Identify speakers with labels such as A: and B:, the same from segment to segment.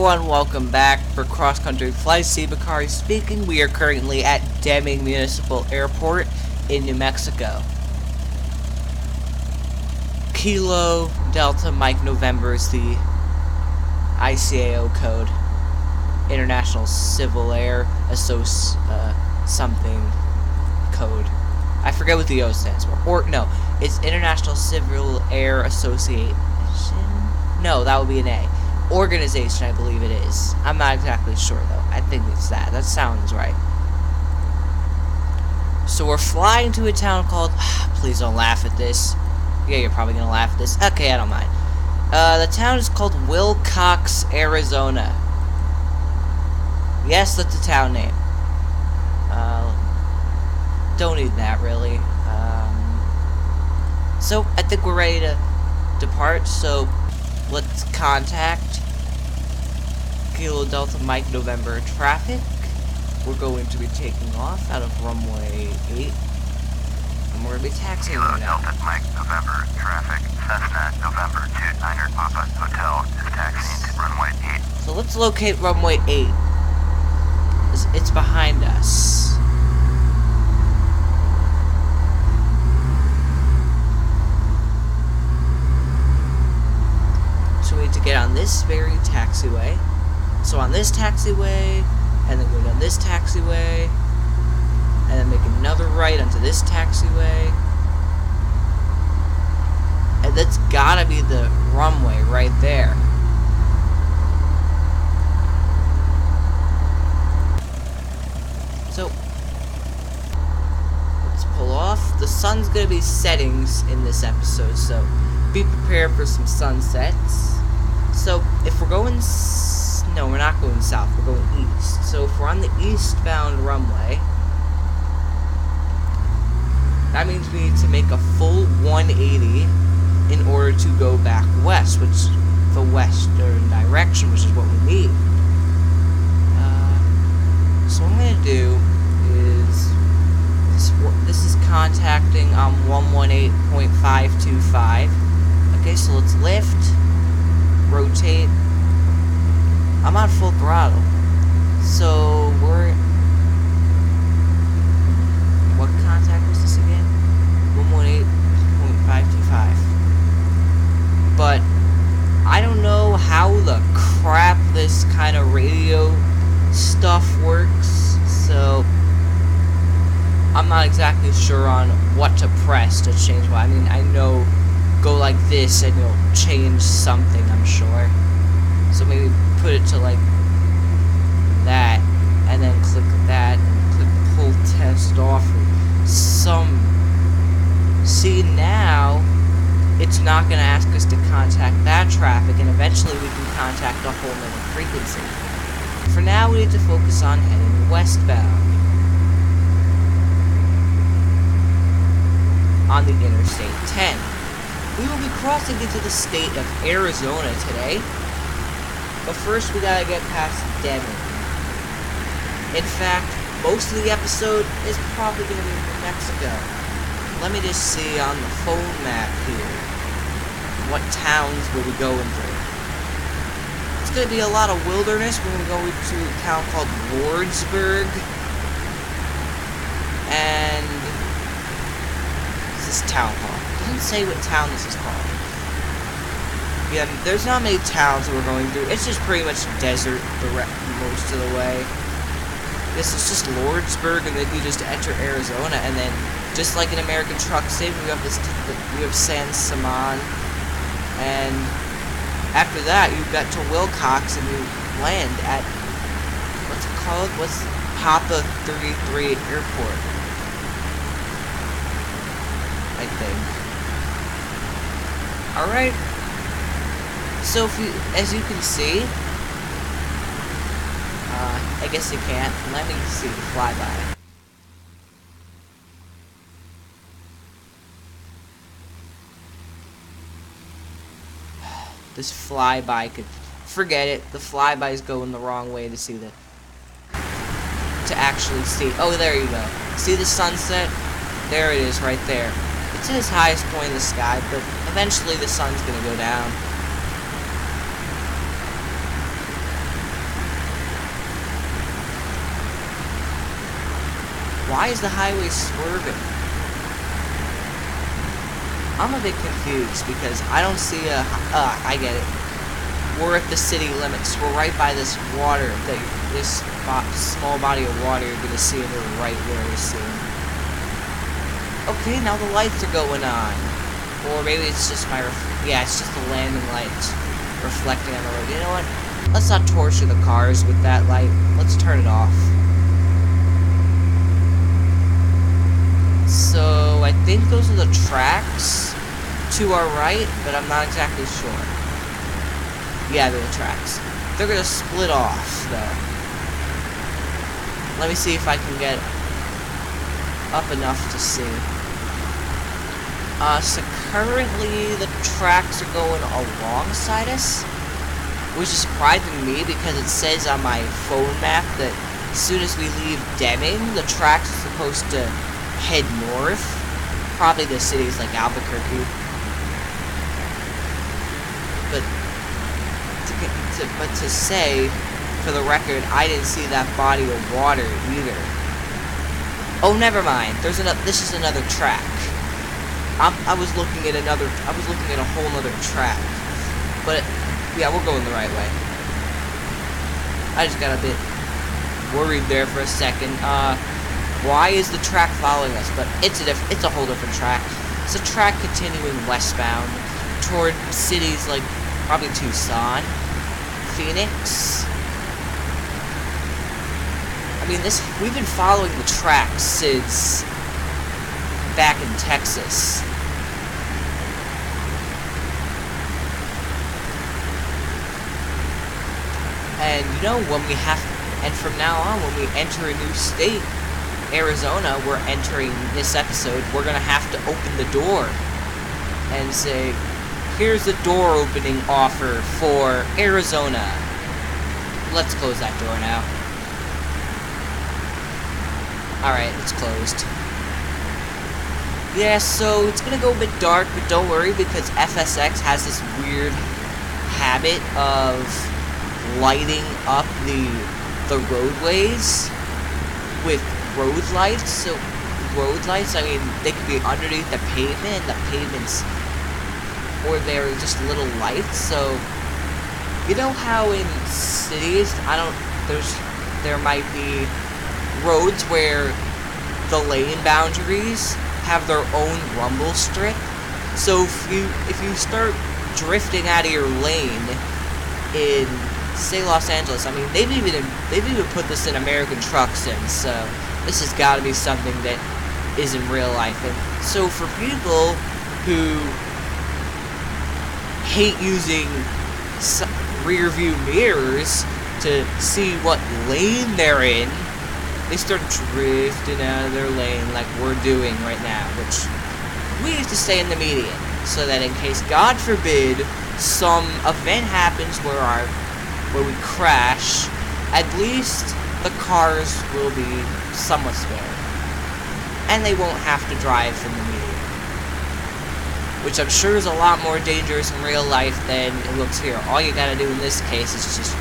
A: everyone, welcome back for Cross Country Flight. Bakari speaking. We are currently at Deming Municipal Airport in New Mexico. Kilo Delta Mike November is the ICAO code. International Civil Air something code. I forget what the O stands for. Or no, it's International Civil Air Association. No, that would be an A. Organization, I believe it is. I'm not exactly sure though. I think it's that. That sounds right. So we're flying to a town called... Please don't laugh at this. Yeah, you're probably gonna laugh at this. Okay, I don't mind. The town is called Wilcox, Arizona. Yes, that's the town name. Don't need that, really. So, I think we're ready to depart, so let's contact Kilo Delta Mike November traffic. We're going to be taking off out of runway 8. And we're going to be taxiing
B: Kilo
A: right now.
B: Delta Mike November traffic. Cessna November 29er Papa Hotel is taxiing to runway 8.
A: So let's locate runway 8. It's behind us. So we need to get on this very taxiway. So on this taxiway, and then go down this taxiway, and then make another right onto this taxiway. And that's gotta be the runway right there. So let's pull off. The sun's gonna be setting in this episode, so be prepared for some sunsets. So if we're going, no, we're not going south, we're going east. So if we're on the eastbound runway, that means we need to make a full 180 in order to go back west, which the western direction, which is what we need. So what I'm gonna do is this is contacting 118.525. Okay, so let's lift. Rotate. I'm on full throttle. So we're... What contact was this again? 118.525. But I don't know how the crap this kind of radio stuff works. So I'm not exactly sure on what to press to change what. I mean, I know go like this and you'll change something, I'm sure. So maybe put it to like that, and then click that, and click pull test off. See, now it's not going to ask us to contact that traffic, and eventually we can contact a whole other frequency. For now, we need to focus on heading westbound on the Interstate 10. We will be crossing into the state of Arizona today, but first we gotta get past Deming. In fact, most of the episode is probably gonna be in New Mexico. Let me just see on the phone map here. What towns will we go into? It's gonna be a lot of wilderness. We're gonna go to a town called Lordsburg. And what's this town called? Doesn't say what town this is called. Yeah, there's not many towns that we're going through. It's just pretty much desert most of the way. This is just Lordsburg, and then you just enter Arizona, and then just like an American truck station, we have San Simon, and after that you got to Wilcox, and you land at what's it called? What's Papa 33 Airport? I think. Alright, so as you can see, I guess you can't. Let me see the flyby. This flyby could... Forget it, the flyby's going the wrong way to see the... To actually see... Oh, there you go. See the sunset? There it is, right there. It's at its highest point in the sky, but eventually the sun's gonna go down. Why is the highway swerving? I'm a bit confused because I don't see a... I get it. We're at the city limits. We're right by this water, this small body of water you're gonna see in the right very soon. Okay, now the lights are going on. Or maybe it's just my... yeah, it's just the landing lights reflecting on the road. You know what? Let's not torture the cars with that light. Let's turn it off. So, I think those are the tracks to our right, but I'm not exactly sure. Yeah, they're the tracks. They're gonna split off, though. Let me see if I can get up enough to see. So currently the tracks are going alongside us, which is surprising to me because it says on my phone map that as soon as we leave Deming, the tracks are supposed to head north. Probably the cities like Albuquerque. But to say, for the record, I didn't see that body of water either. Oh, never mind. This is another track. I was looking at a whole other track. But yeah, we're going the right way. I just got a bit worried there for a second. Why is the track following us? But it's a whole different track. It's a track continuing westbound toward cities like probably Tucson, Phoenix. I mean, we've been following the tracks since back in Texas. And you know, and from now on, when we enter a new state, Arizona, we're entering this episode, we're gonna have to open the door and say, here's the door opening offer for Arizona. Let's close that door now. Alright, it's closed. Yeah, so it's gonna go a bit dark, but don't worry because FSX has this weird habit of lighting up the roadways with road lights. So road lights, I mean, they could be underneath the pavement, or they're just little lights. So you know how in cities, there might be roads where the lane boundaries have their own rumble strip. So if you start drifting out of your lane in, say, Los Angeles, I mean, they've even put this in American trucks, and so this has got to be something that is in real life. And so for people who hate using rear view mirrors to see what lane they're in, they start drifting out of their lane like we're doing right now, which we used to stay in the median, so that in case, God forbid, some event happens where we crash, at least the cars will be somewhat spared. And they won't have to drive from the median. Which I'm sure is a lot more dangerous in real life than it looks here. All you have to do in this case is just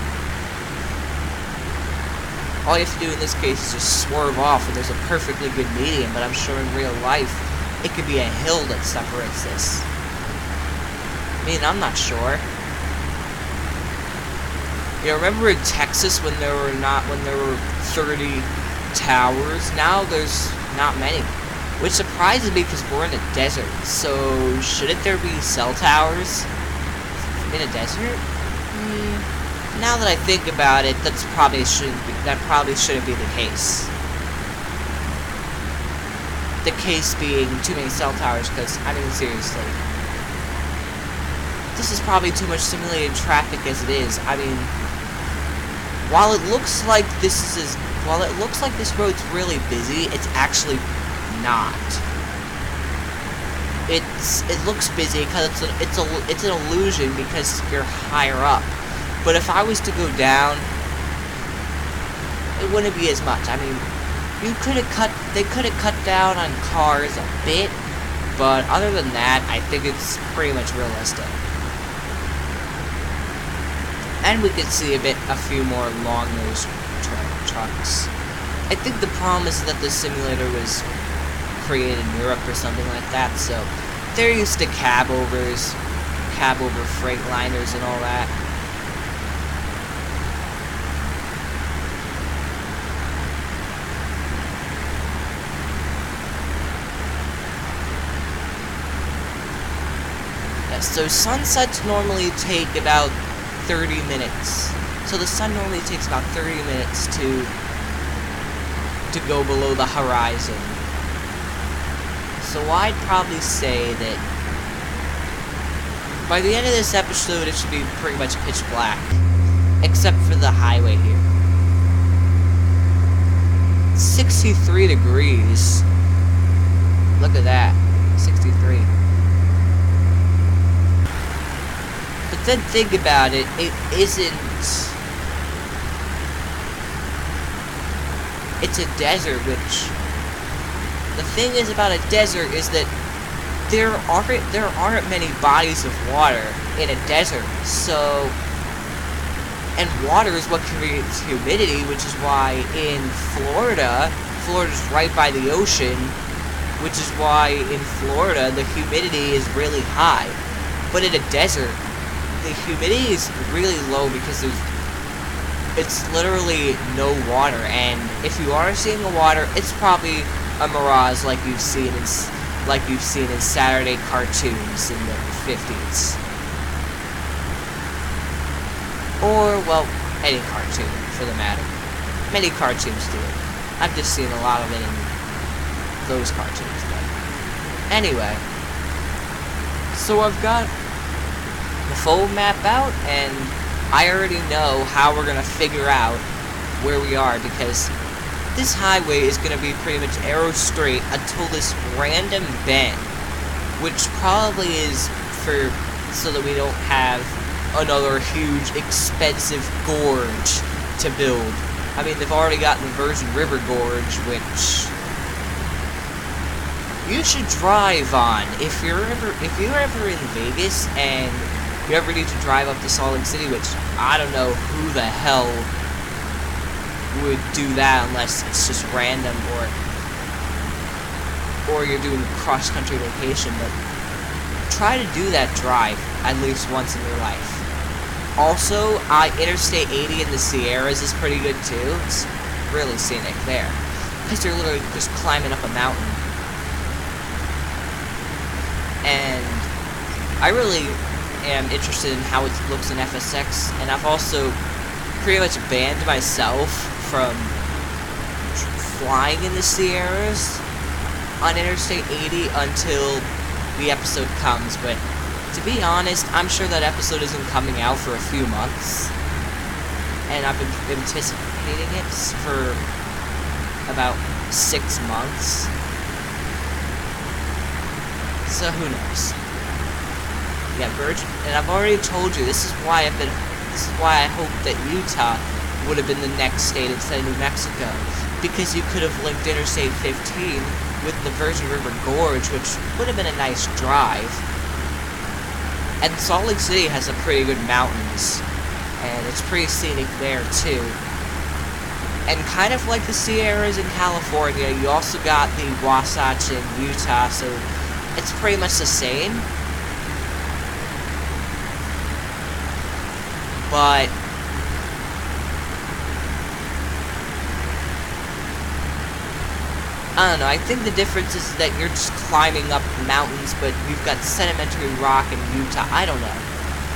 A: swerve off and there's a perfectly good median, but I'm sure in real life it could be a hill that separates this. I mean, I'm not sure. You know, remember in Texas when there were 30 towers? Now there's not many. Which surprises me because we're in a desert. So shouldn't there be cell towers in a desert? Now that I think about it, that probably shouldn't be the case. The case being too many cell towers, because I mean seriously, this is probably too much simulated traffic as it is. I mean, while it looks like this road's really busy, it's actually not. It looks busy because it's an illusion because you're higher up. But if I was to go down, it wouldn't be as much. I mean, they could have cut down on cars a bit, but other than that, I think it's pretty much realistic. And we could see a few more long-nosed trucks. I think the problem is that the simulator was created in Europe or something like that, so they're used to cab over freight liners and all that. Yeah, so sunsets normally take about 30 minutes. So the sun normally takes about 30 minutes to go below the horizon. So I'd probably say that by the end of this episode, it should be pretty much pitch black. Except for the highway here. 63 degrees. Look at that. 63. But then think about it, it isn't... It's a desert, which... The thing is about a desert is that there aren't many bodies of water in a desert, so... And water is what creates humidity, which is why in Florida's right by the ocean, which is why in Florida the humidity is really high. But in a desert, the humidity is really low because it's literally no water, and if you are seeing the water, it's probably a mirage like you've seen in Saturday cartoons in the 50s. Or, well, any cartoon, for the matter. Many cartoons do it. I've just seen a lot of it in those cartoons, but... Anyway. So I've got the full map out, and I already know how we're gonna figure out where we are, because this highway is gonna be pretty much arrow straight until this random bend, which probably is so that we don't have another huge, expensive gorge to build. I mean, they've already got the Virgin River Gorge, which you should drive on if you're ever in Vegas and you ever need to drive up to Salt Lake City, which I don't know who the hell would do that unless it's just random or you're doing a cross-country vacation, but try to do that drive at least once in your life. Also, Interstate 80 in the Sierras is pretty good too. It's really scenic there, because you're literally just climbing up a mountain. And I really am interested in how it looks in FSX, and I've also pretty much banned myself from flying in the Sierras on Interstate 80 until the episode comes, but to be honest, I'm sure that episode isn't coming out for a few months, and I've been anticipating it for about 6 months, so who knows. Yeah, Virgin, and I've already told you, this is why I hope that Utah would have been the next state instead of New Mexico, because you could have linked Interstate 15 with the Virgin River Gorge, which would have been a nice drive. And Salt Lake City has some pretty good mountains, and it's pretty scenic there too. And kind of like the Sierras in California, you also got the Wasatch in Utah, so it's pretty much the same. But I don't know, I think the difference is that you're just climbing up mountains, but you've got sedimentary rock in Utah. I don't know.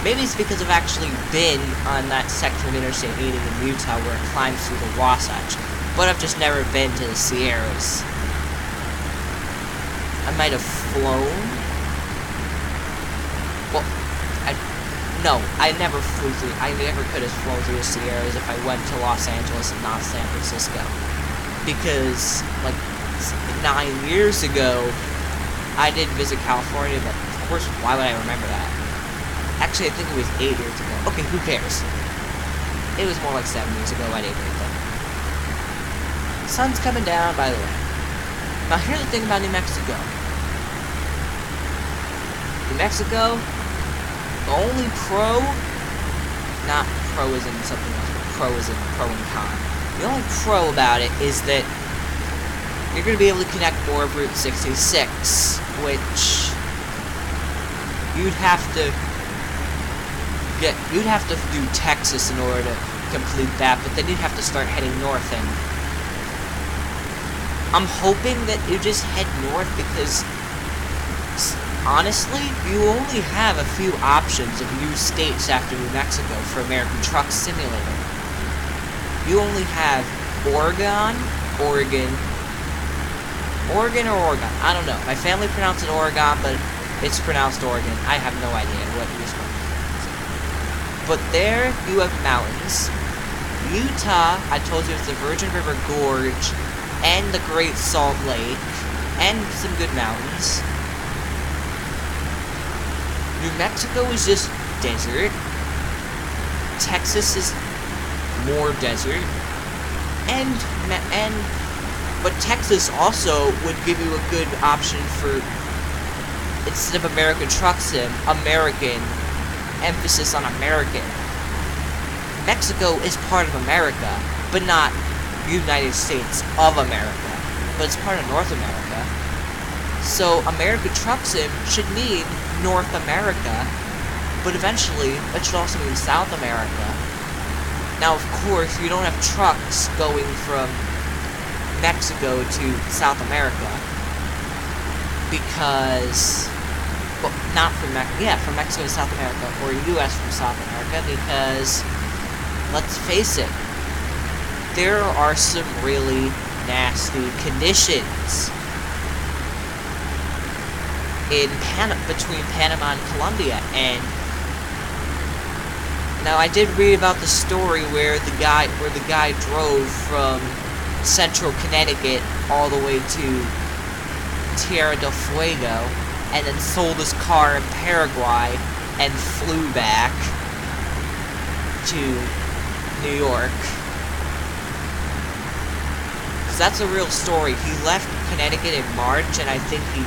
A: Maybe it's because I've actually been on that section of Interstate 80 in Utah where it climbs through the Wasatch, but I've just never been to the Sierras. I might have flown. Well, no, I never flew through. I never could have flown through the Sierras if I went to Los Angeles and not San Francisco, because, like, 9 years ago, I did visit California, but of course, why would I remember that? Actually, I think it was 8 years ago. Okay, who cares? It was more like 7 years ago at 8 years ago. Sun's coming down, by the way. Now, here's the thing about New Mexico. New Mexico, the only pro, not pro as in something else, but pro as in pro and con. The only pro about it is that you're going to be able to connect more of Route 66, which you'd have to do Texas in order to complete that, but then you'd have to start heading north, and I'm hoping that you just head north because honestly, you only have a few options of new states after New Mexico for American Truck Simulator. You only have Oregon, or Oregon. I don't know. My family pronounced it Oregon, but it's pronounced Oregon. I have no idea what it is. But there you have mountains. Utah, I told you, it's the Virgin River Gorge and the Great Salt Lake and some good mountains. New Mexico is just desert. Texas is more desert. But Texas also would give you a good option for, instead of American Truck Sim, American, emphasis on American. Mexico is part of America, but not United States of America, but it's part of North America. So American Truck Sim should mean North America, but eventually it should also mean South America. Now, of course, you don't have trucks going from Mexico to South America, because, well, not from from Mexico to South America, or US from South America, because, let's face it, there are some really nasty conditions in between Panama and Colombia. And now I did read about the story where the guy drove from central Connecticut all the way to Tierra del Fuego and then sold his car in Paraguay and flew back to New York. That's a real story. He left Connecticut in March, and I think he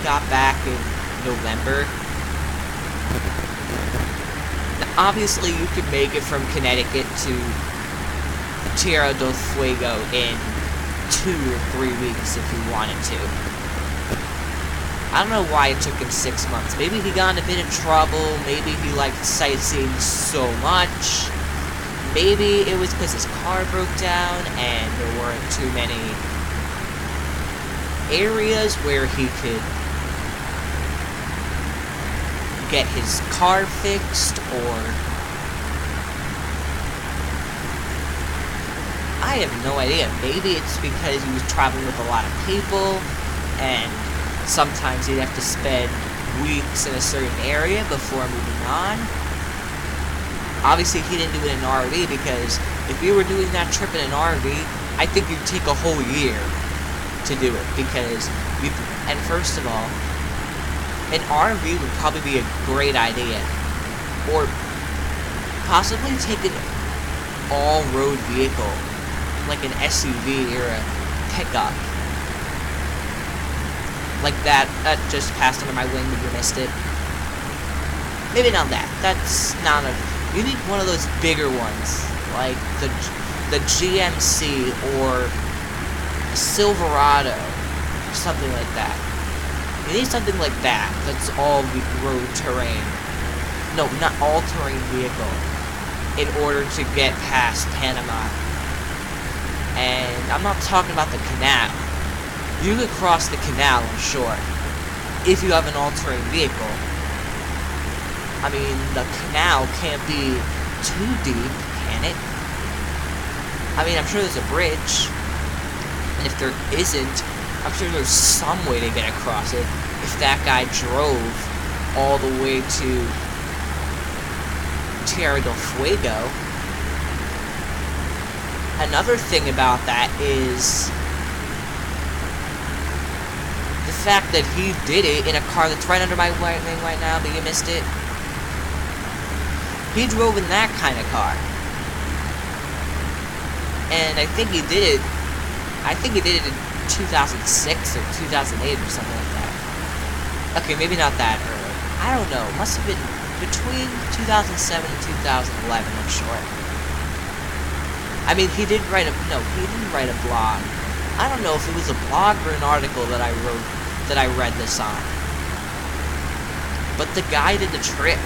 A: got back in November. Now, obviously, you could make it from Connecticut to Tierra del Fuego in 2 or 3 weeks if you wanted to. I don't know why it took him 6 months. Maybe he got in a bit of trouble. Maybe he liked sightseeing so much. Maybe it was because his car broke down and there weren't too many areas where he could get his car fixed, or I have no idea. Maybe it's because he was traveling with a lot of people and sometimes he'd have to spend weeks in a certain area before moving on. Obviously, he didn't do it in an RV, because if you were doing that trip in an RV, I think you'd take a whole year to do it, because and first of all, an RV would probably be a great idea. Or possibly take an all-road vehicle, like an SUV or a pickup. Like that just passed under my wing, but you missed it. Maybe not that. That's not a... You need one of those bigger ones, like the GMC or Silverado, or something like that. You need something like that, that's all road terrain. No, not all-terrain vehicle, in order to get past Panama. And I'm not talking about the canal. You could cross the canal, I'm sure, if you have an all-terrain vehicle. I mean, the canal can't be too deep, can it? I mean, I'm sure there's a bridge. And if there isn't, I'm sure there's some way to get across it. If that guy drove all the way to Tierra del Fuego. Another thing about that is the fact that he did it in a car that's right under my wing right now, but you missed it. He drove in that kind of car. And I think he did it in 2006 or 2008 or something like that. Okay, maybe not that early. I don't know. It must have been between 2007 and 2011, I'm sure. I mean, he didn't write a blog. I don't know if it was a blog or an article that I wrote, that I read this on. But the guy did the trip,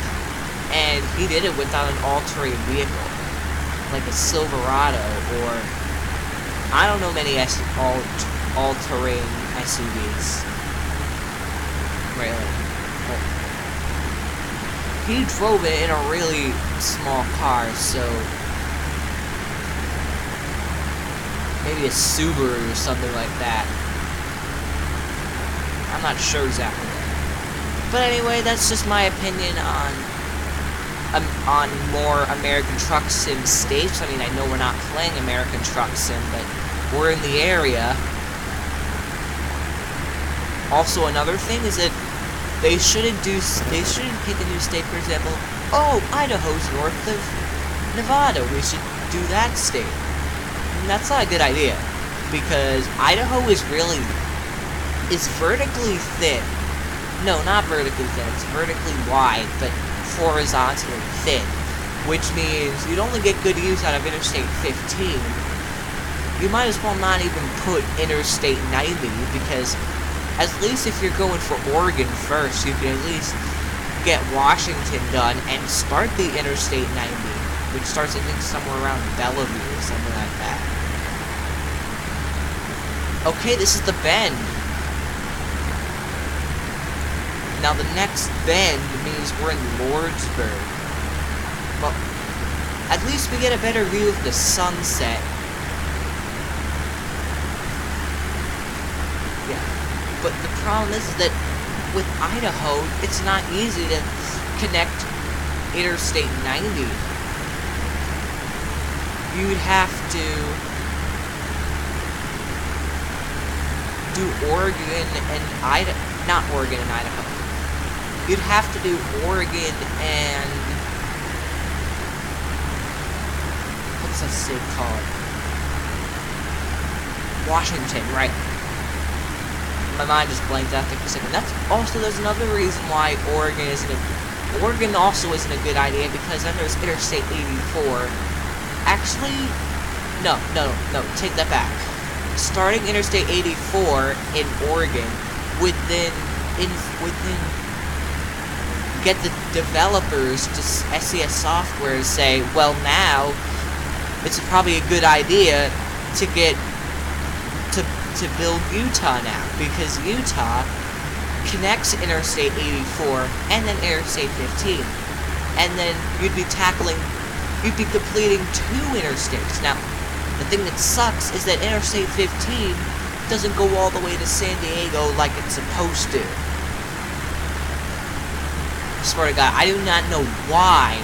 A: and he did it without an all-terrain vehicle, like a Silverado, or I don't know many all-terrain SUVs. Really. He drove it in a really small car, so maybe a Subaru or something like that. I'm not sure exactly. But anyway, that's just my opinion on more American Truck Sim states. I mean, I know we're not playing American Truck Sim, but we're in the area. Also, another thing is that they shouldn't pick a new state, for example. Oh, Idaho's north of Nevada. We should do that state. And that's not a good idea, because Idaho is vertically thin. No, not vertically thin. It's vertically wide, but horizontally thin, which means you'd only get good use out of Interstate 15. You might as well not even put Interstate 90, because at least if you're going for Oregon first, you can at least get Washington done and start the Interstate 90, which starts, I think, somewhere around Bellevue or something like that. Okay, this is the bend. Now the next bend means we're in Lordsburg. Well, at least we get a better view of the sunset. Yeah. But the problem is that with Idaho, it's not easy to connect Interstate 90. You'd have to do Oregon and Idaho. Not Oregon and Idaho. You'd have to do Oregon and... what's that state called? Washington, right. My mind just blanked out there for a second. There's another reason why Oregon also isn't a good idea, because then there's Interstate 84. Actually, no, take that back. Starting Interstate 84 in Oregon would then get the developers to SES Software to say, well, now it's probably a good idea to build Utah now, because Utah connects Interstate 84 and then Interstate 15, and then you'd be completing 2 interstates. Now, the thing that sucks is that Interstate 15 doesn't go all the way to San Diego like it's supposed to. I swear to God, I do not know why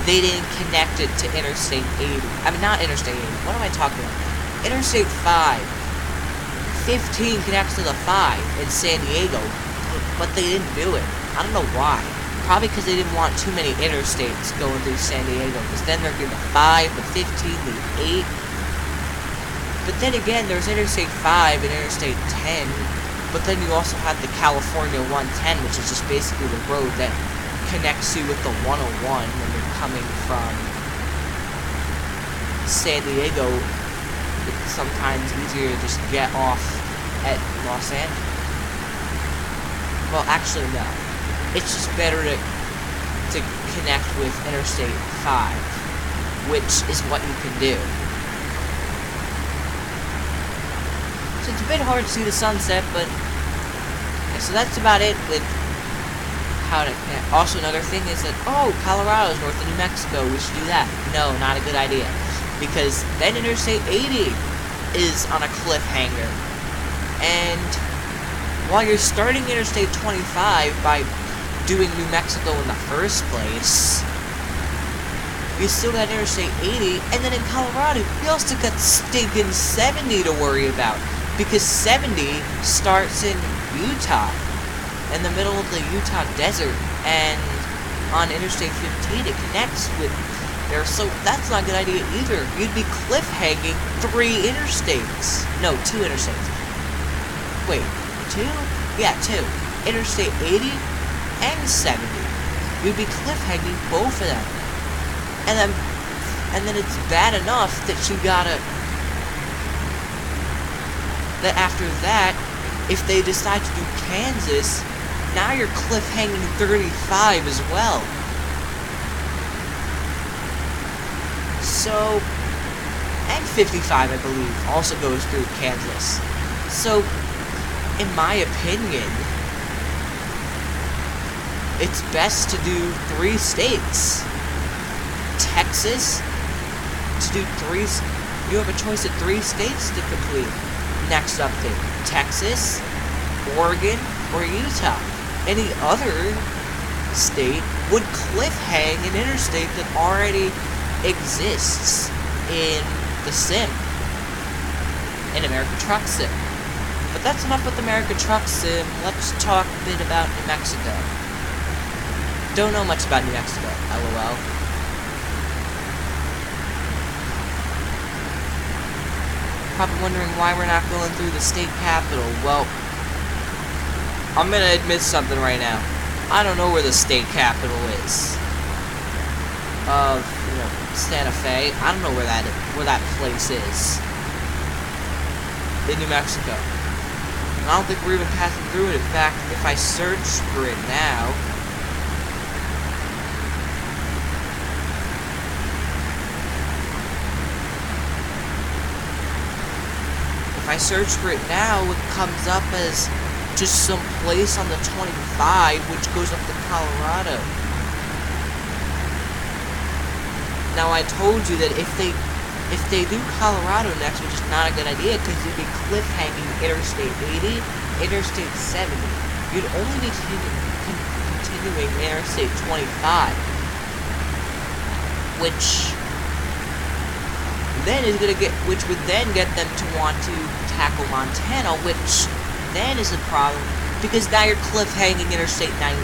A: they didn't connect it to Interstate 80. I mean, not Interstate 80. What am I talking about? Interstate 5. 15 connects to the 5 in San Diego, but they didn't do it. I don't know why. Probably because they didn't want too many interstates going through San Diego, because then there'd be the 5, the 15, the 8. But then again, there's Interstate 5 and Interstate 10, but then you also have the California 110, which is just basically the road that connects you with the 101 when you're coming from San Diego. It's sometimes easier to just get off at Los Angeles. Well, actually, no. It's just better to connect with Interstate 5, which is what you can do. So it's a bit hard to see the sunset, but yeah, so that's about it with how to connect. Also, another thing is that, oh, Colorado's north of New Mexico, we should do that. No, not a good idea, because then Interstate 80 is on a cliffhanger, and while you're starting Interstate 25 by doing New Mexico in the first place, you still got Interstate 80, and then in Colorado, you also got stinking 70 to worry about, because 70 starts in Utah, in the middle of the Utah desert, and on Interstate 15 it connects with there, so that's not a good idea either. You'd be cliffhanging 3 interstates. No, 2 interstates. Wait, 2? Yeah, 2. Interstate 80 and 70. You'd be cliffhanging both of them. And then And then it's bad enough that you gotta... that after that, if they decide to do Kansas, now you're cliffhanging 35 as well. So... and 55, I believe, also goes through Kansas. So, in my opinion, it's best to do 3 states. Texas, to do 3... you have a choice of 3 states to complete. Next update, Texas, Oregon, or Utah. Any other state would cliffhang an interstate that already exists in the sim, in American Truck Sim. But that's enough with American Truck Sim. Let's talk a bit about New Mexico. Don't know much about New Mexico, lol. Probably wondering why we're not going through the state capital. Well, I'm gonna admit something right now. I don't know where the state capital is. You know, Santa Fe. I don't know where that place is. In New Mexico. And I don't think we're even passing through it. In fact, if I search for it now... if I search for it now, it comes up as just some place on the 25, which goes up to Colorado. Now, I told you that if they do Colorado next, which is not a good idea, because you'd be cliffhanging Interstate 80, Interstate 70. You'd only be continuing Interstate 25, which would then get them to want to tackle Montana, which then is a problem, because now you're cliffhanging Interstate 90.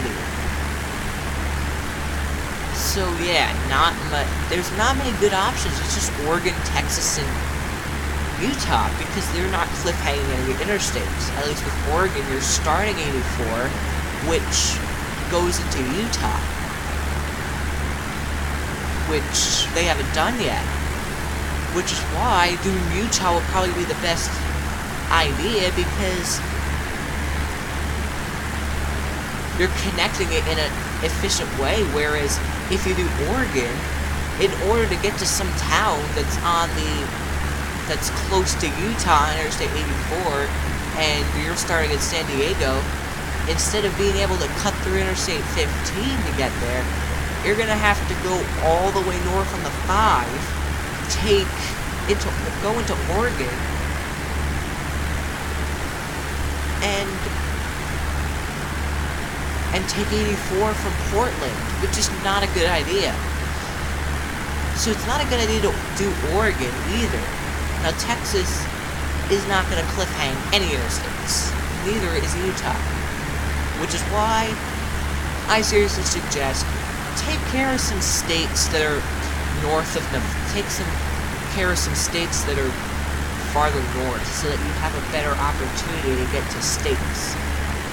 A: So yeah, there's not many good options. It's just Oregon, Texas, and Utah, because they're not cliffhanging any interstates. At least with Oregon, you're starting 84, which goes into Utah, which they haven't done yet. Which is why doing Utah would probably be the best idea, because you're connecting it in an efficient way, whereas if you do Oregon, in order to get to some town that's close to Utah, Interstate 84, and you're starting in San Diego, instead of being able to cut through Interstate 15 to get there, you're gonna have to go all the way north on the 5, go into Oregon, and take 84 from Portland, which is not a good idea. So it's not a good idea to do Oregon either. Now Texas is not going to cliffhang any interstates. Neither is Utah. Which is why I seriously suggest take care of some states that are north of them. Take care of some states that are farther north, so that you have a better opportunity to get to states.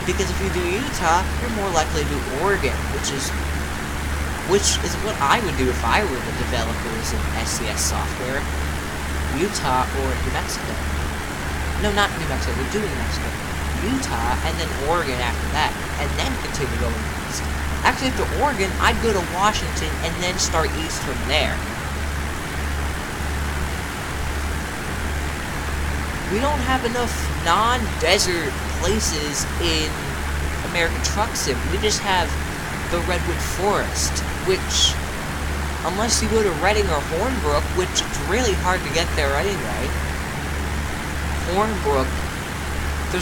A: Because if you do Utah, you're more likely to do Oregon, which is what I would do if I were the developers of SCS software. Utah or New Mexico. No, not New Mexico. We're doing New Mexico. Utah, and then Oregon after that, and then continue going east. Actually, after Oregon, I'd go to Washington and then start east from there. We don't have enough non-desert places in American Truck Sim. We just have the Redwood Forest, which, unless you go to Redding or Hornbrook, which it's really hard to get there anyway. Hornbrook, there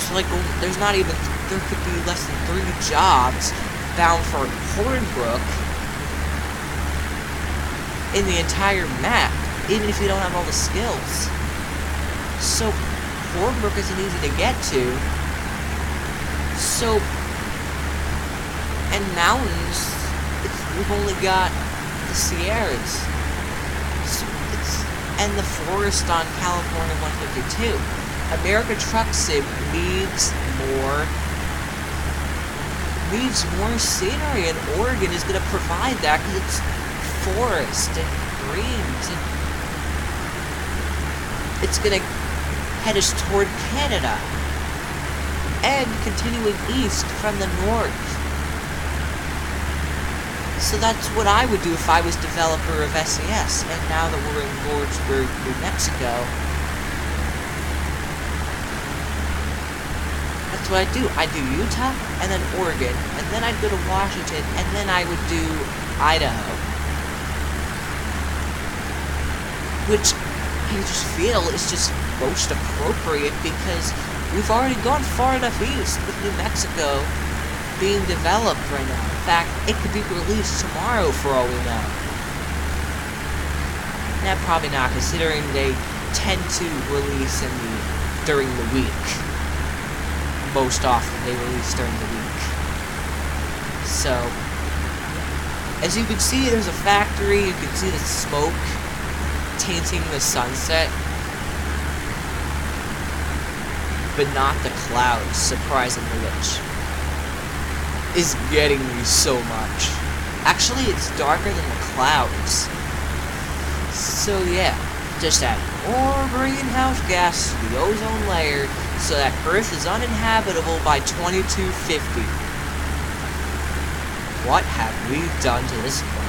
A: could be less than 3 jobs bound for Hornbrook in the entire map, even if you don't have all the skills. So Hornbrook isn't easy to get to. So, and mountains, we've only got the Sierras. So and the forest on California 152. American Truck Sim needs more scenery, and Oregon is going to provide that because it's forest and submarines, and it's gonna head us toward Canada, and continuing east from the north. So that's what I would do if I was developer of SES, and now that we're in Lordsburg, New Mexico, that's what I do. I do Utah, and then Oregon, and then I'd go to Washington, and then I would do Idaho. Which I just feel is just most appropriate because we've already gone far enough east with New Mexico being developed right now. In fact, it could be released tomorrow for all we know. Nah, probably not, considering they tend to release during the week. Most often they release during the week. So, as you can see, there's a factory. You can see the smoke tainting the sunset, but not the clouds, surprisingly, which is getting me so much. Actually, it's darker than the clouds. So yeah, just add more greenhouse gas to the ozone layer so that Earth is uninhabitable by 2250. What have we done to this planet?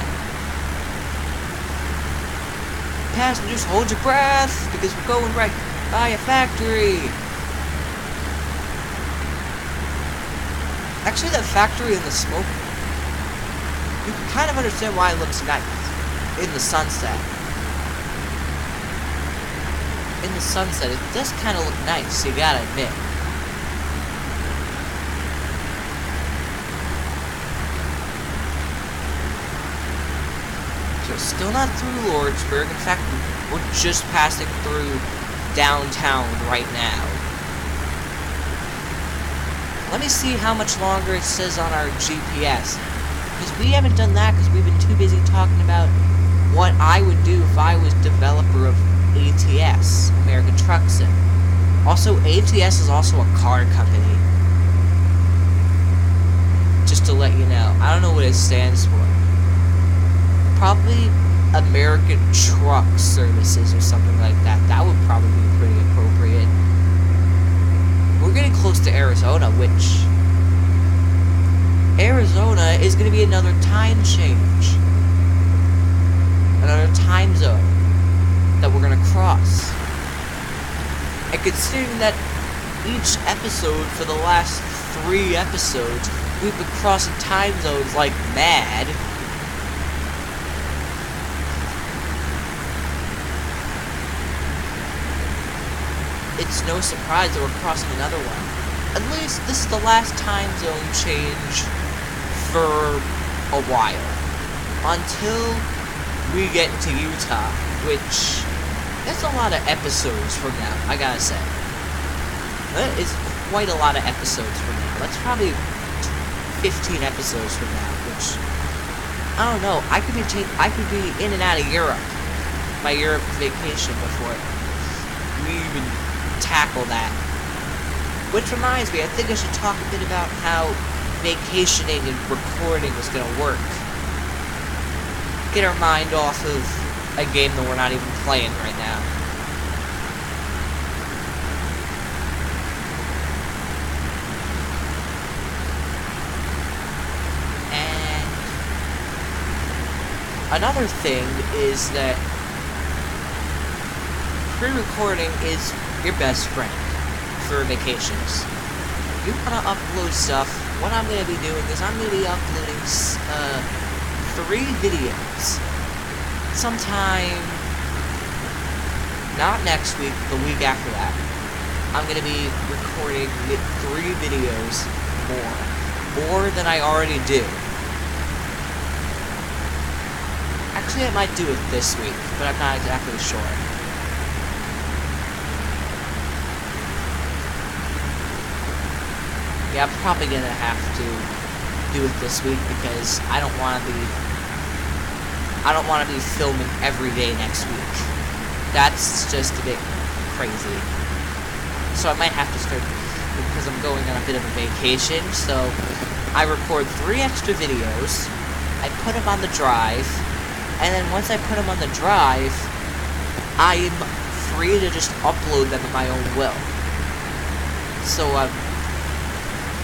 A: Passengers, hold your breath, because we're going right by a factory. Actually, that factory in the smoke, you can kind of understand why it looks nice in the sunset. In the sunset, it does kind of look nice, you gotta admit. So, still not through Lordsburg. In fact, we're just passing through downtown right now. Let me see how much longer it says on our GPS. Because we haven't done that because we've been too busy talking about what I would do if I was developer of ATS, American Truck Sim. Also, ATS is also a car company. Just to let you know. I don't know what it stands for. Probably American Truck Services or something like that. That would probably be pretty appropriate. We're getting close to Arizona, which Arizona is going to be another time change. Another time zone that we're going to cross. And considering that each episode for the last 3 episodes, we've been crossing time zones like mad. It's no surprise that we're crossing another one. At least this is the last time zone change for a while. Until we get to Utah, which that's a lot of episodes from now, I gotta say. That is quite a lot of episodes from now. That's probably 15 episodes from now, which I don't know. I could be in and out of Europe, my Europe vacation before we even tackle that. Which reminds me, I think I should talk a bit about how vacationing and recording is going to work. Get our mind off of a game that we're not even playing right now. And another thing is that pre-recording is your best friend for vacations. If you want to upload stuff, what I'm going to be doing is I'm going to be uploading 3 videos. Sometime, not next week, the week after that. I'm going to be recording 3 videos more than I already do. Actually, I might do it this week, but I'm not exactly sure. Yeah, I'm probably gonna have to do it this week because I don't want to be filming every day next week. That's just a bit crazy. So I might have to start, because I'm going on a bit of a vacation, so I record 3 extra videos, I put them on the drive, And then once I put them on the drive, I'm free to just upload them at my own will. So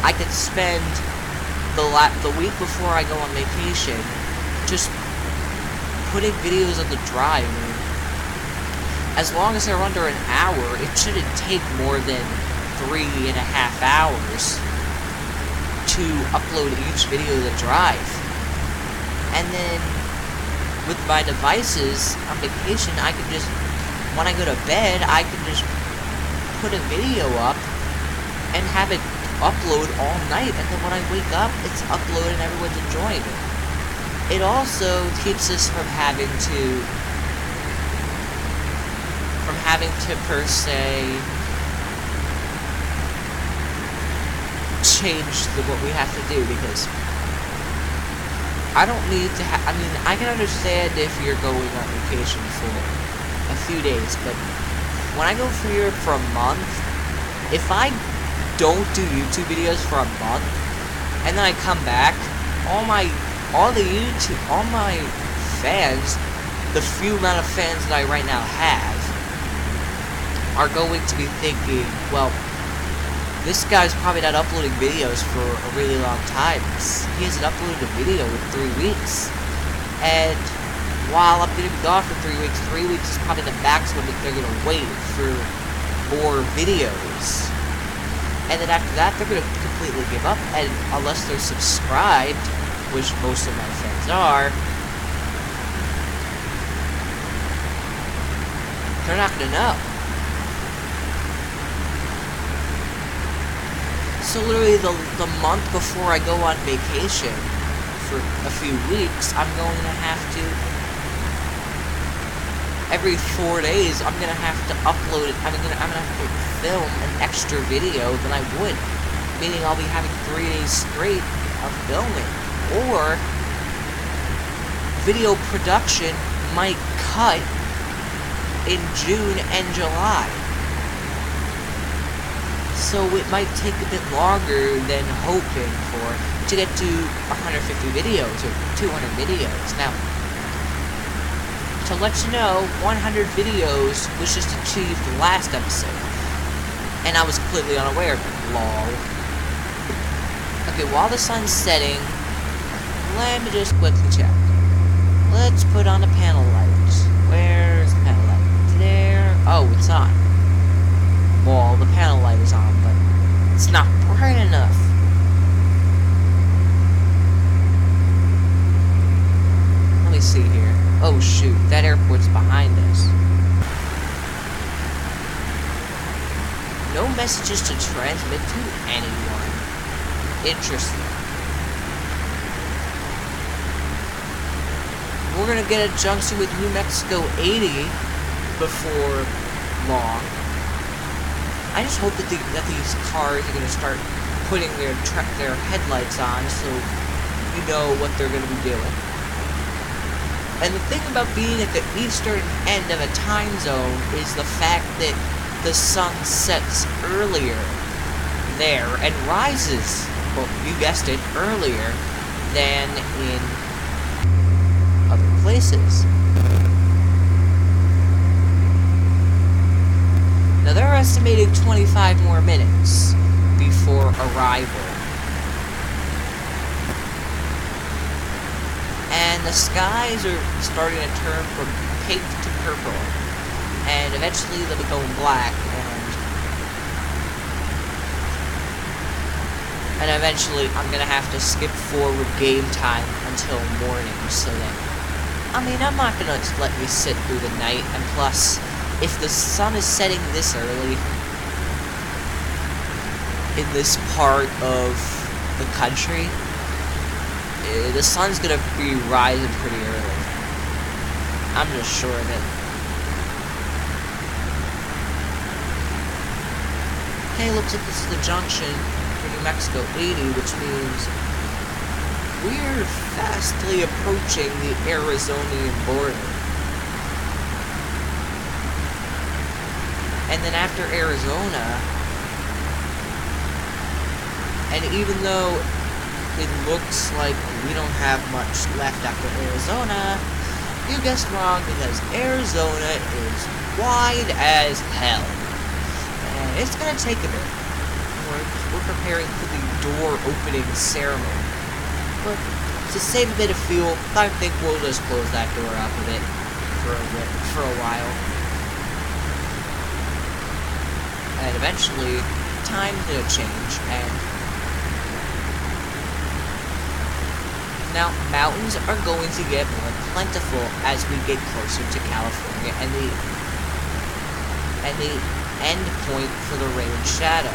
A: I could spend the week before I go on vacation just putting videos on the drive. As long as they're under an hour, it shouldn't take more than 3.5 hours to upload each video to the drive. And then with my devices on vacation, I can just, when I go to bed, I can just put a video up and have it upload all night, and then when I wake up, it's uploaded and everyone's enjoying it. It also keeps us from having to per se change what we have to do, because I don't need to I mean, I can understand if you're going on vacation for a few days, but when I go for Europe for a month, if I don't do YouTube videos for a month, and then I come back, all my fans, the few amount of fans that I right now have, are going to be thinking, well, this guy's probably not uploading videos for a really long time. He hasn't uploaded a video in 3 weeks. And while I'm going to be gone for 3 weeks, 3 weeks is probably the maximum that they're going to wait for more videos. And then after that, they're going to completely give up, and unless they're subscribed, which most of my fans are, they're not going to know. So literally the month before I go on vacation for a few weeks, I'm going to have to, every 4 days, I'm going to have to upload it. I'm going to have to film an extra video than I would. Meaning I'll be having 3 days straight of filming. Or video production might cut in June and July. So it might take a bit longer than hoping for to get to 150 videos or 200 videos. Now, to let you know, 100 videos was just achieved last episode. And I was completely unaware of it. Lol. Okay, while the sun's setting, let me just quickly check. Let's put on a panel light. Where's the panel light? There. Oh, it's on. Well, the panel light is on, but it's not bright enough. Let me see here. Oh shoot, that airport's behind us. No messages to transmit to anyone. Interesting. We're gonna get a junction with New Mexico 80 before long. I just hope that these cars are gonna start putting their headlights on, so you know what they're gonna be doing. And the thing about being at the eastern end of a time zone is the fact that the sun sets earlier there and rises, well, you guessed it, earlier than in other places. Now they're estimating 25 more minutes before arrival. And the skies are starting to turn from pink to purple. And eventually they'll be going black, and eventually I'm gonna have to skip forward game time until morning, so that, I mean, I'm not gonna let me sit through the night, and plus, if the sun is setting this early in this part of the country, the sun's gonna be rising pretty early. I'm just sure of it. Okay, looks like this is the junction for New Mexico 80, which means we're fastly approaching the Arizonian border. And then after Arizona, and even though it looks like we don't have much left after Arizona, You guessed wrong, because Arizona is wide as hell. And it's gonna take a bit. We're preparing for the door opening ceremony. But to save a bit of fuel, I think we'll just close that door up a bit for a while. And eventually, time's gonna change, and now mountains are going to get more plentiful as we get closer to California and the end point for the rain shadow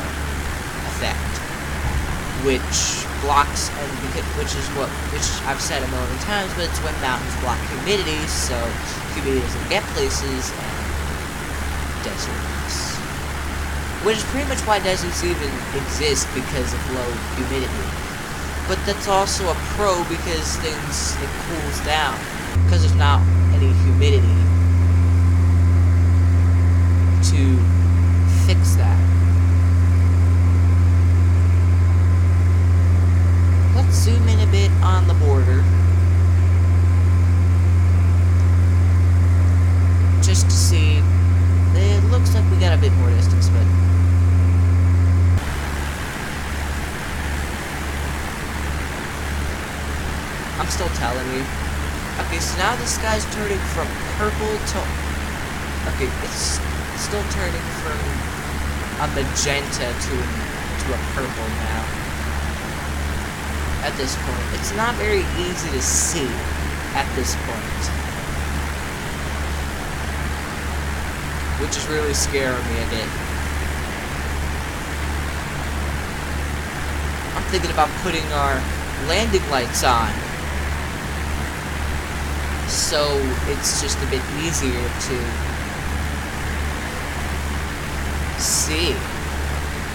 A: effect, which blocks which I've said a million times, but it's when mountains block humidity, so humidity doesn't get places and deserts. Which is pretty much why deserts even exist, because of low humidity. But that's also a pro because it cools down, because there's not any humidity to fix that. Let's zoom in a bit on the border, just to see. It looks like we got a bit more distance, but I'm still telling you. Okay, so now the sky's turning from purple to... Okay, it's still turning from a magenta to a purple now. At this point. It's not very easy to see at this point. Which is really scaring me a bit. I'm thinking about putting our landing lights on, so it's just a bit easier to see.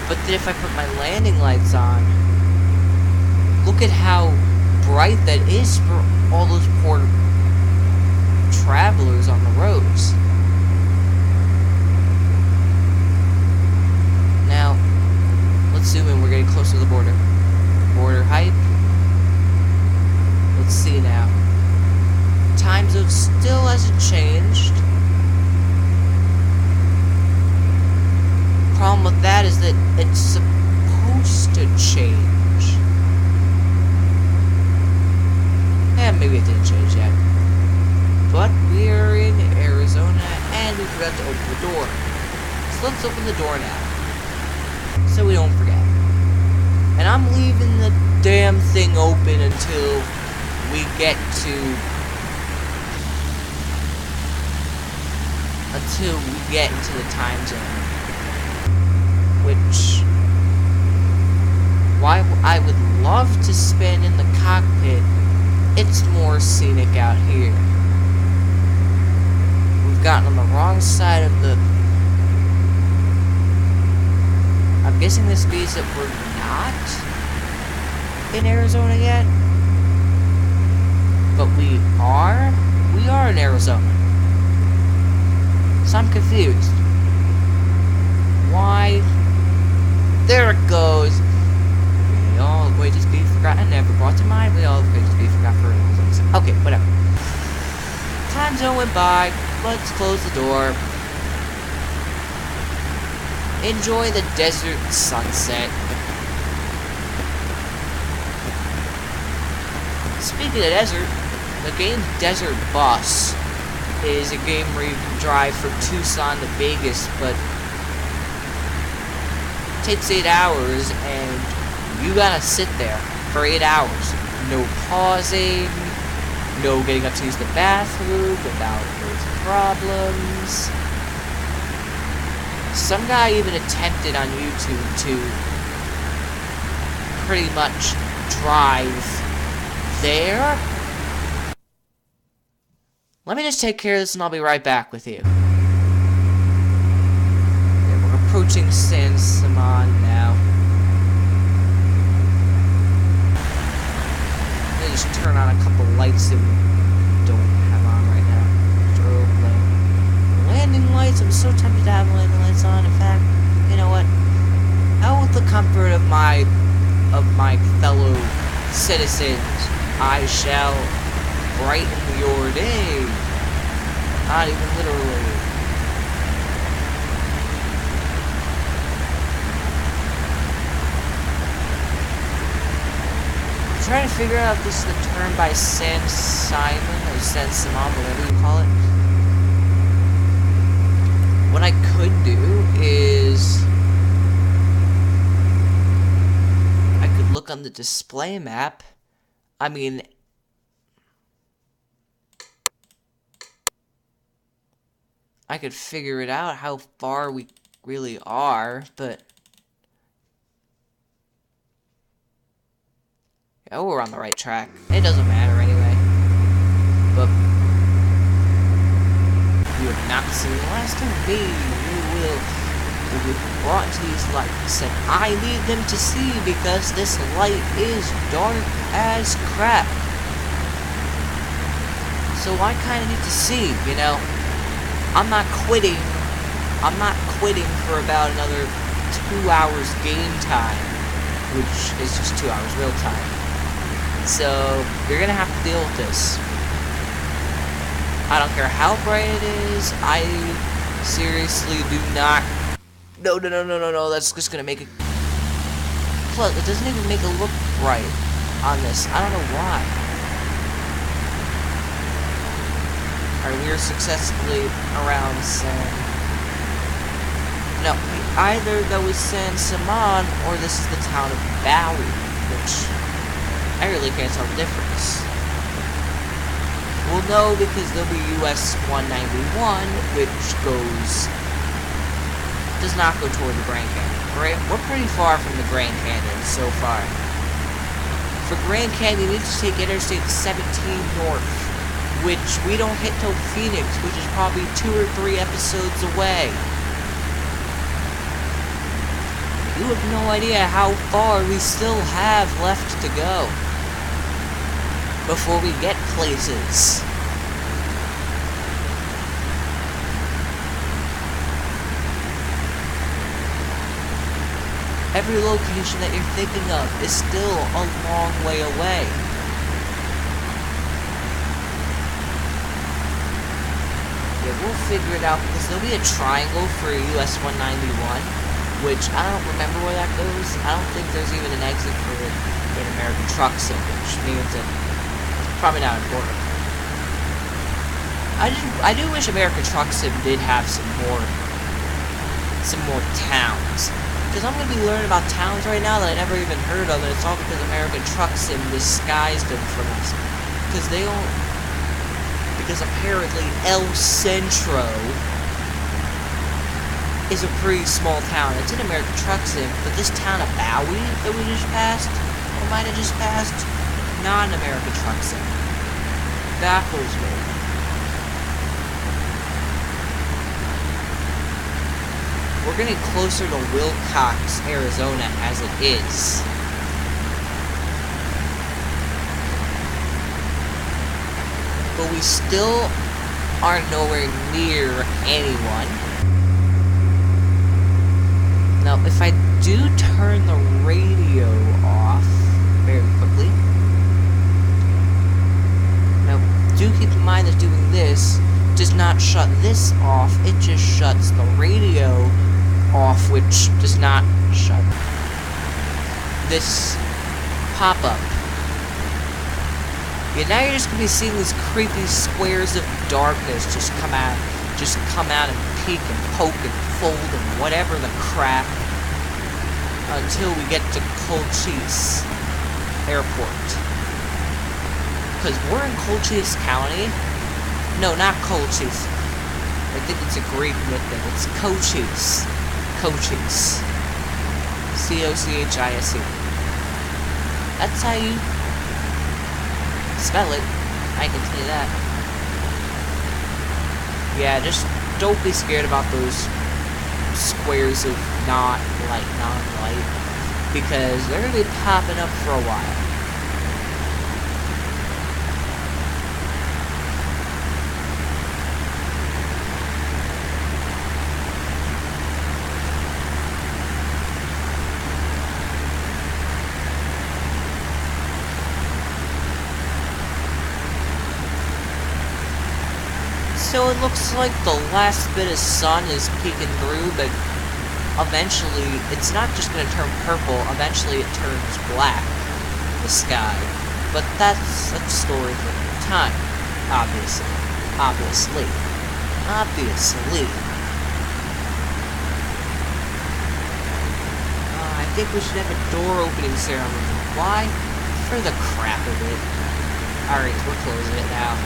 A: But then if I put my landing lights on, look at how bright that is for all those poor travelers on the roads. Now, let's zoom in. We're getting closer to the border. Border height. Let's see now. Time zone still hasn't changed. Problem with that is that it's supposed to change. And maybe it didn't change yet. But we're in Arizona and we forgot to open the door. So let's open the door now, so we don't forget. And I'm leaving the damn thing open until we get into the time zone. Which, while I would love to spend in the cockpit, it's more scenic out here. We've gotten on the wrong side of the... I'm guessing this means that we're not in Arizona yet. But we are? We are in Arizona. So I'm confused. Why? There it goes. We all wages be forgotten, never brought to mind. We all wages be forgot for reasons. Okay, whatever. Time zone went by. Let's close the door. Enjoy the desert sunset. Speaking of desert, the game Desert Bus is a game where you can drive from Tucson to Vegas, but it takes 8 hours, and you gotta sit there for 8 hours. No pausing, no getting up to use the bathroom without those problems. Some guy even attempted on YouTube to pretty much drive there. Let me just take care of this and I'll be right back with you. Okay, we're approaching San Simon now. Let me just turn on a couple lights that we don't have on right now. Strobe light. Landing lights, I'm so tempted to have landing lights on. In fact, you know what? Out with the comfort of my fellow citizens, I shall brighten your day. Not even literally. I'm trying to figure out if this is the turn by San Simon or San Simon, whatever you call it. What I could do is I could look on the display map. I mean, I could figure it out how far we really are, but oh, we're on the right track. It doesn't matter anyway. But you have not seen the last of me. You will be brought to these lights, and I need them to see because this light is dark as crap. So I kind of need to see, you know. I'm not quitting. I'm not quitting for about another 2 hours game time, which is just 2 hours real time. So you're gonna have to deal with this. I don't care how bright it is. I seriously do not. No. That's just gonna make it. Plus, it doesn't even make it look bright on this. I don't know why. Alright, we are successfully around No, either that was San Simon or this is the town of Bowie, which I really can't tell the difference. We'll know because there'll be US 191, which does not go toward the Grand Canyon. We're pretty far from the Grand Canyon so far. For Grand Canyon, you need to take Interstate 17 north, which we don't hit till Phoenix, which is probably 2 or 3 episodes away. You have no idea how far we still have left to go before we get places. Every location that you're thinking of is still a long way away. Yeah, we'll figure it out because there'll be a triangle for US 191, which I don't remember where that goes. I don't think there's even an exit for it in American Truck Sim, which means that it's probably not important. I do wish American Truck Sim did have some more towns. Because I'm going to be learning about towns right now that I never even heard of, and it's all because American Truck Sim disguised them from us. Because apparently El Centro is a pretty small town. It's in American Truck Sim, but this town of Bowie that we just passed, or might have just passed, not an American Truck Sim. Baffles me. We're getting closer to Wilcox, Arizona as it is. But we still are nowhere near anyone. Now, if I do turn the radio off very quickly. Now, do keep in mind that doing this does not shut this off, it just shuts the radio off, which does not shut this pop-up. Yeah, now you're just gonna be seeing these creepy squares of darkness just come out and peek and poke and fold and whatever the crap until we get to Cochise Airport. Because we're in Cochise County. No, not Cochise. I think it's a Greek nickname. It's Cochise. Cochise. C-O-C-H-I-S-E. That's how you spell it. I can tell you that. Yeah, just don't be scared about those squares of non-light, because they're going to be popping up for a while. So it looks like the last bit of sun is peeking through, but eventually it's not just going to turn purple, eventually it turns black, the sky. But that's a story for another time, obviously. Obviously. I think we should have a door opening ceremony. Why? For the crap of it. Alright, we're closing it now.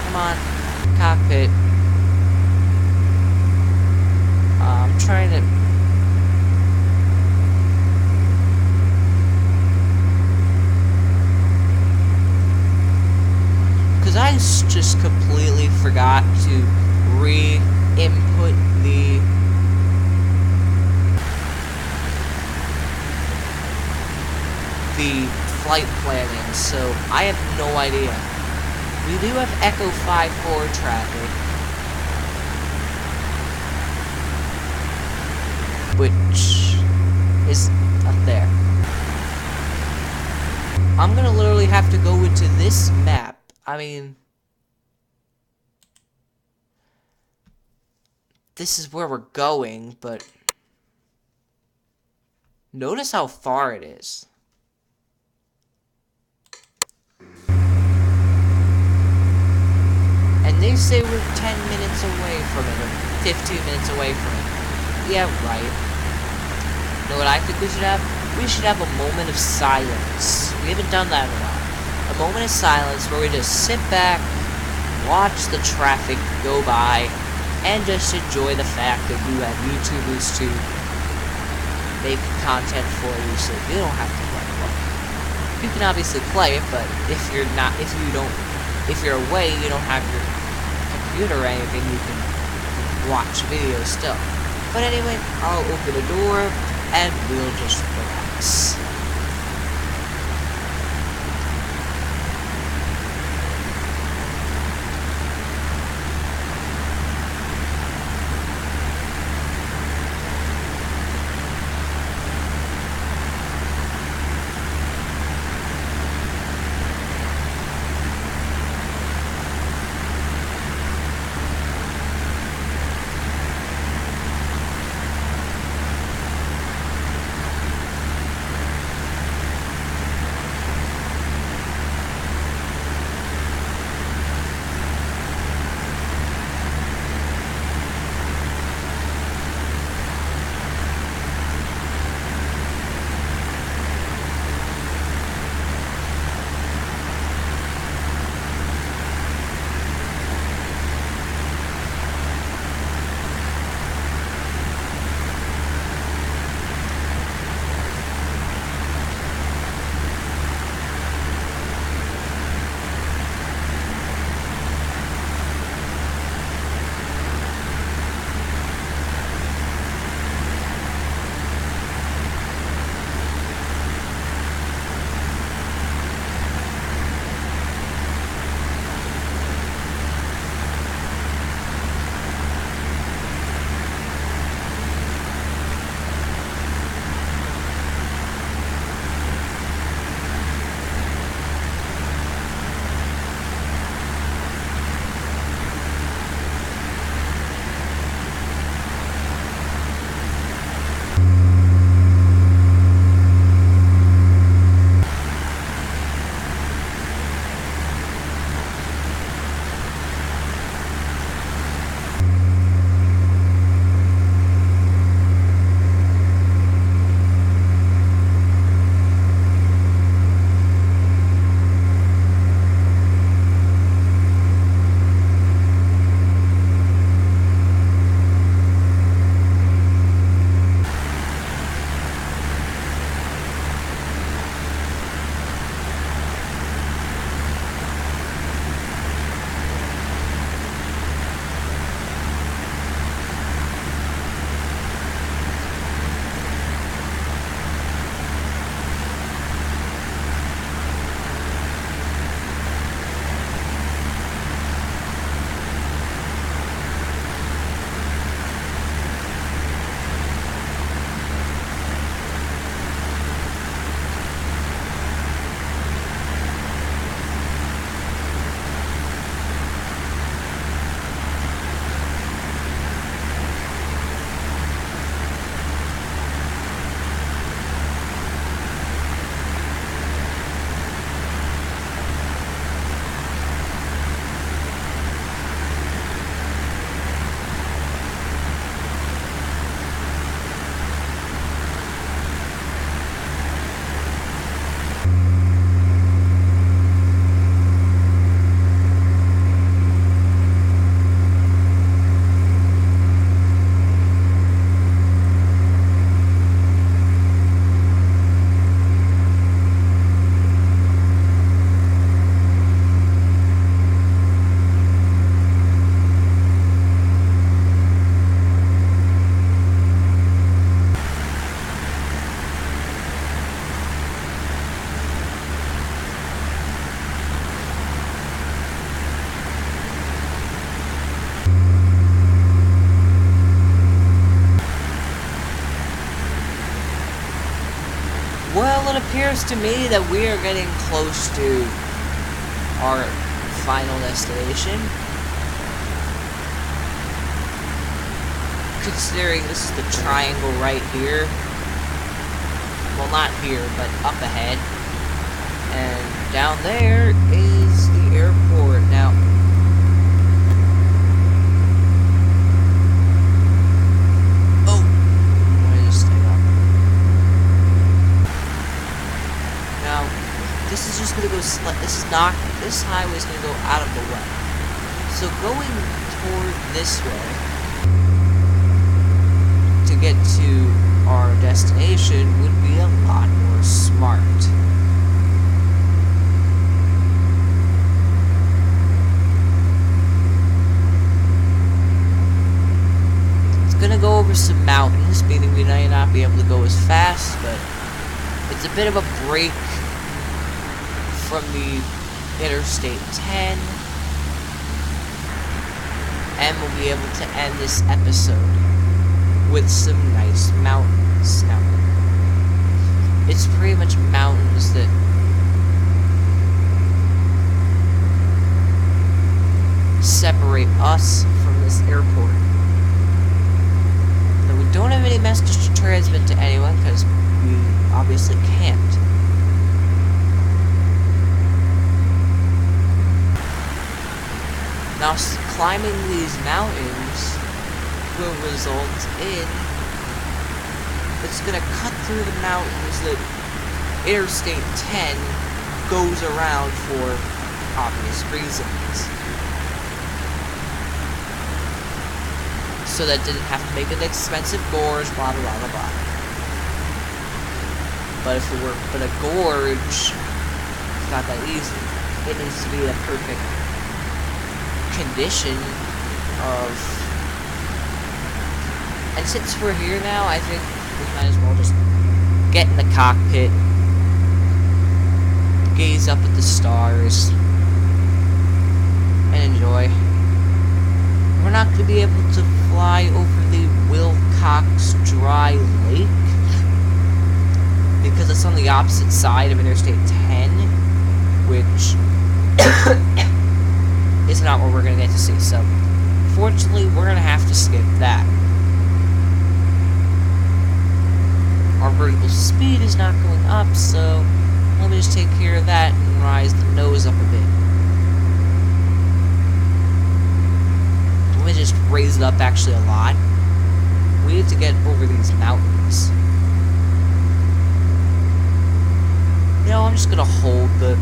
A: Come on. Cockpit. I'm trying to... Because I just completely forgot to re-input the... flight planning, so I have no idea. We do have Echo 5-4 traffic, which is up there. I'm gonna literally have to go into this map. I mean, this is where we're going, but notice how far it is. And they say we're 10 minutes away from it, or 15 minutes away from it. Yeah, right. You know what I think we should have? We should have a moment of silence. We haven't done that in a while. A moment of silence where we just sit back, watch the traffic go by, and just enjoy the fact that you have YouTubers to make content for you, so you don't have to play it. You can obviously play it, but if you're away, you don't have your computer or anything, you can watch videos still. But anyway, I'll open the door, and we'll just relax. appears to me that we are getting close to our final destination. Considering this is the triangle right here. Well, not here, but up ahead. And down there is the airport. Now, oh, why did this stay up? Now, this is just gonna go. This highway is gonna go out of the way. So going toward this way to get to our destination would be a lot more smart. It's gonna go over some mountains, meaning we may not be able to go as fast, but it's a bit of a break from the Interstate 10, and we'll be able to end this episode with some nice mountains. Now, it's pretty much mountains that separate us from this airport. Now, we don't have any message to transmit to anyone because we obviously can't. Now, climbing these mountains will result in it's gonna cut through the mountains that Interstate 10 goes around for obvious reasons. So that didn't have to make an expensive gorge, blah blah blah blah blah. But a gorge, it's not that easy. It needs to be a perfect condition of. And since we're here now, I think we might as well just get in the cockpit, gaze up at the stars, and enjoy. We're not going to be able to fly over the Wilcox Dry Lake because it's on the opposite side of Interstate 10, which is not what we're going to get to see. So, fortunately, we're going to have to skip that. Our vertical speed is not going up, so let me just take care of that and rise the nose up a bit. Let me just raise it up actually a lot. We need to get over these mountains. You know, I'm just gonna hold the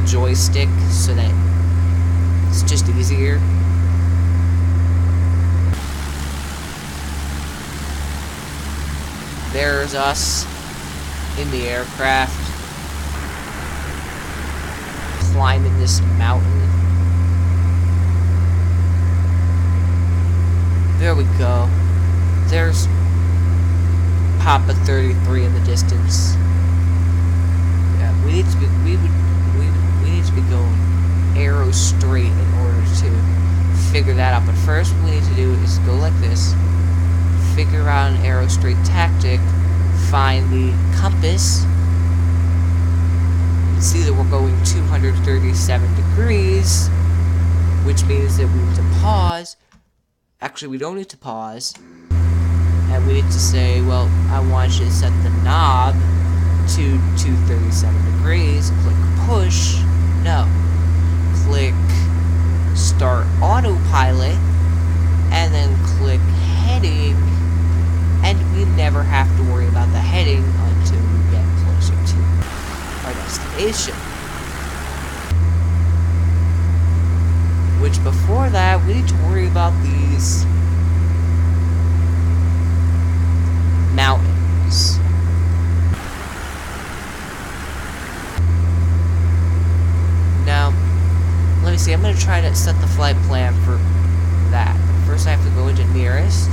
A: joystick so that it's just easier. There's us in the aircraft climbing this mountain. There we go. There's Papa 33 in the distance. Yeah, we need to be going arrow straight in order to figure that out. But first, what we need to do is go like this. Figure out an arrow straight tactic, find the compass, and see that we're going 237 degrees, which means that we need to pause. Actually, we don't need to pause, and we need to say, well, I want you to set the knob to 237 degrees, click push, no, click start autopilot, and then click heading. And we never have to worry about the heading until we get closer to our destination. Which before that, we need to worry about these mountains. Now, let me see, I'm going to try to set the flight plan for that. First I have to go into nearest.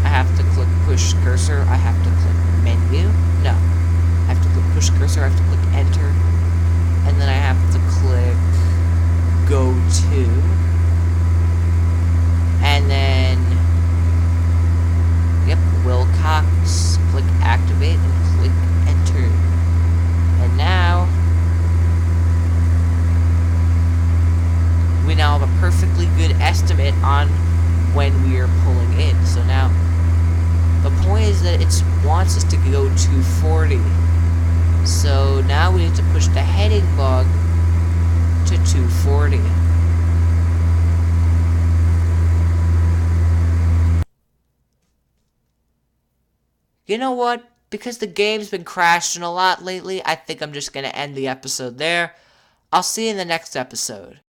A: I have to click push cursor, I have to click menu, no, I have to click push cursor, I have to click enter, and then I have to click go to, and then, yep, Wilcox, click activate, and click enter. on when we are pulling in. So now, the point is that it wants us to go 240. So now we need to push the heading log to 240. You know what? Because the game's been crashing a lot lately, I think I'm just going to end the episode there. I'll see you in the next episode.